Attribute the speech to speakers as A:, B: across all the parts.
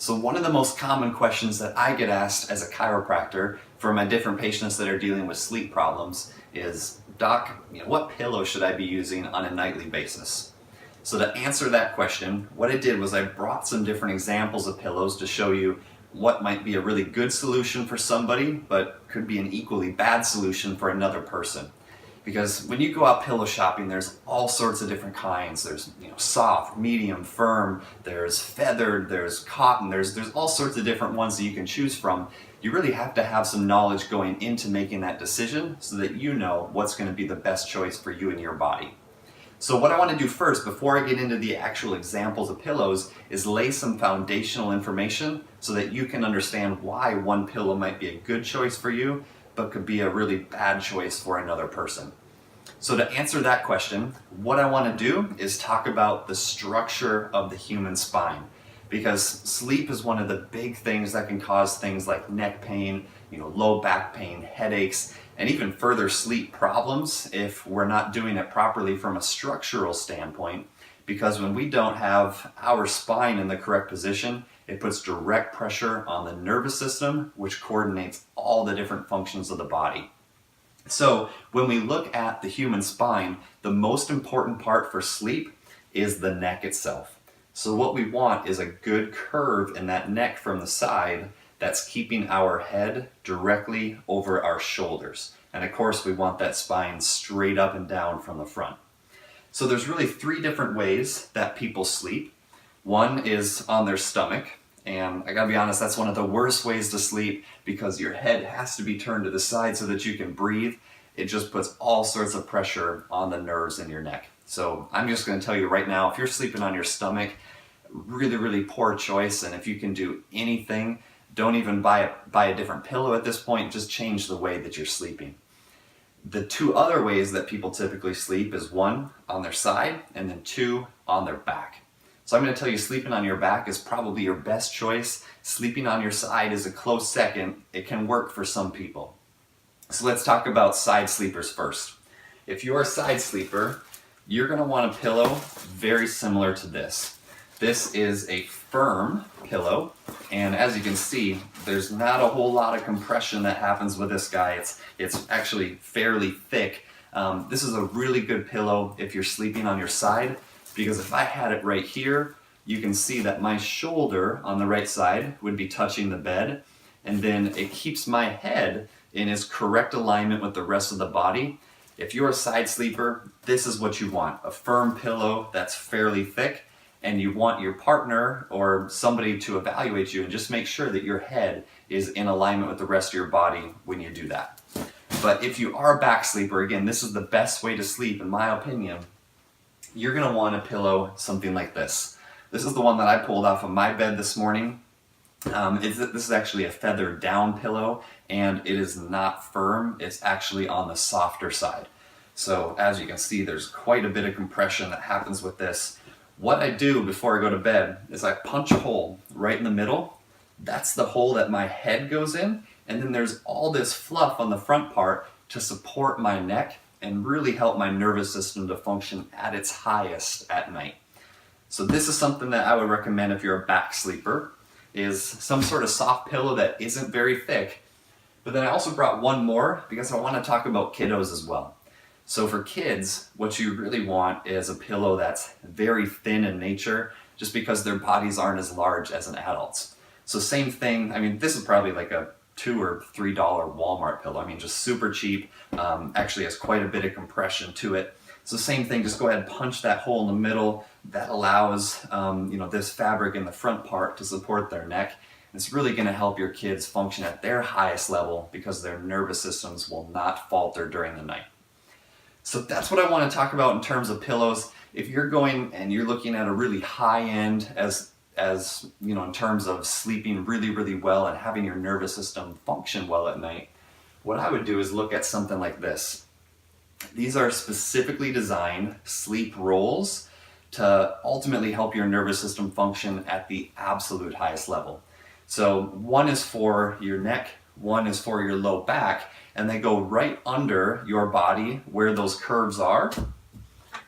A: So one of the most common questions that I get asked as a chiropractor for my different patients that are dealing with sleep problems is, Doc, what pillow should I be using on a nightly basis? So to answer that question, what I did was I brought some different examples of pillows to show you what might be a really good solution for somebody, but could be an equally bad solution for another person. Because when you go out pillow shopping, there's all sorts of different kinds. There's soft, medium, firm, there's feathered, there's cotton, there's all sorts of different ones that you can choose from. You really have to have some knowledge going into making that decision so that you know what's going to be the best choice for you and your body. So what I want to do first, before I get into the actual examples of pillows, is lay some foundational information so that you can understand why one pillow might be a good choice for you, but could be a really bad choice for another person. So to answer that question, what I want to do is talk about the structure of the human spine. Because sleep is one of the big things that can cause things like neck pain, low back pain, headaches, and even further sleep problems if we're not doing it properly from a structural standpoint. Because when we don't have our spine in the correct position, it puts direct pressure on the nervous system, which coordinates all the different functions of the body. So when we look at the human spine, the most important part for sleep is the neck itself. So what we want is a good curve in that neck from the side that's keeping our head directly over our shoulders. And of course, we want that spine straight up and down from the front. So there's really three different ways that people sleep. One is on their stomach. And I gotta be honest, that's one of the worst ways to sleep because your head has to be turned to the side so that you can breathe. It just puts all sorts of pressure on the nerves in your neck. So I'm just gonna tell you right now, if you're sleeping on your stomach, really, really poor choice. And if you can do anything, don't even buy a different pillow at this point, just change the way that you're sleeping. The two other ways that people typically sleep is one, on their side, and then two, on their back. So I'm going to tell you sleeping on your back is probably your best choice. Sleeping on your side is a close second. It can work for some people. So let's talk about side sleepers first. If you're a side sleeper, you're going to want a pillow very similar to this. This is a firm pillow, and as you can see, there's not a whole lot of compression that happens with this guy. It's actually fairly thick. This is a really good pillow if you're sleeping on your side, because if I had it right here, you can see that my shoulder on the right side would be touching the bed, and then it keeps my head in its correct alignment with the rest of the body. If you're a side sleeper, this is what you want, a firm pillow that's fairly thick, and you want your partner or somebody to evaluate you and just make sure that your head is in alignment with the rest of your body when you do that. But if you are a back sleeper, again, this is the best way to sleep in my opinion. You're going to want a pillow something like this. This is the one that I pulled off of my bed this morning. This is actually a feathered down pillow, and it is not firm. It's actually on the softer side. So as you can see, there's quite a bit of compression that happens with this. What I do before I go to bed is I punch a hole right in the middle. That's the hole that my head goes in, and then there's all this fluff on the front part to support my neck and really help my nervous system to function at its highest at night. So this is something that I would recommend if you're a back sleeper, is some sort of soft pillow that isn't very thick. But then I also brought one more because I want to talk about kiddos as well. So for kids, what you really want is a pillow that's very thin in nature, just because their bodies aren't as large as an adult's. So same thing, this is probably like a $2 or $3 Walmart pillow. Just super cheap. Actually has quite a bit of compression to it. So same thing, just go ahead and punch that hole in the middle. That allows this fabric in the front part to support their neck. It's really going to help your kids function at their highest level because their nervous systems will not falter during the night. So that's what I want to talk about in terms of pillows. If you're going and you're looking at a really high end as in terms of sleeping really, really well and having your nervous system function well at night, what I would do is look at something like this. These are specifically designed sleep rolls to ultimately help your nervous system function at the absolute highest level. So one is for your neck, one is for your low back, and they go right under your body where those curves are.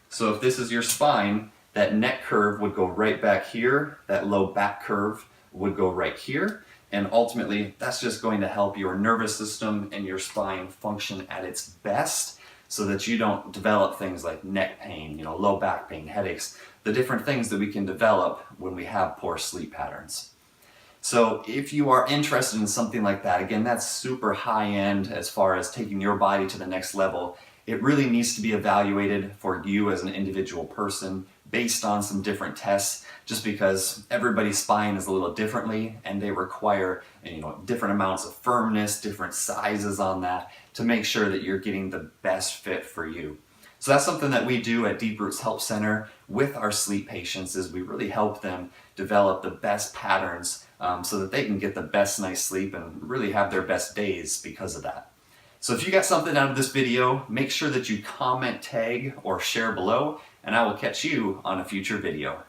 A: So if this is your spine, that neck curve would go right back here, that low back curve would go right here. And ultimately, that's just going to help your nervous system and your spine function at its best so that you don't develop things like neck pain, low back pain, headaches, the different things that we can develop when we have poor sleep patterns. So if you are interested in something like that, again, that's super high end as far as taking your body to the next level. It really needs to be evaluated for you as an individual person based on some different tests, just because everybody's spine is a little differently and they require different amounts of firmness, different sizes on that to make sure that you're getting the best fit for you. So that's something that we do at Deep Roots Help Center with our sleep patients, is we really help them develop the best patterns so that they can get the best night's sleep and really have their best days because of that. So if you got something out of this video, make sure that you comment, tag, or share below, and I will catch you on a future video.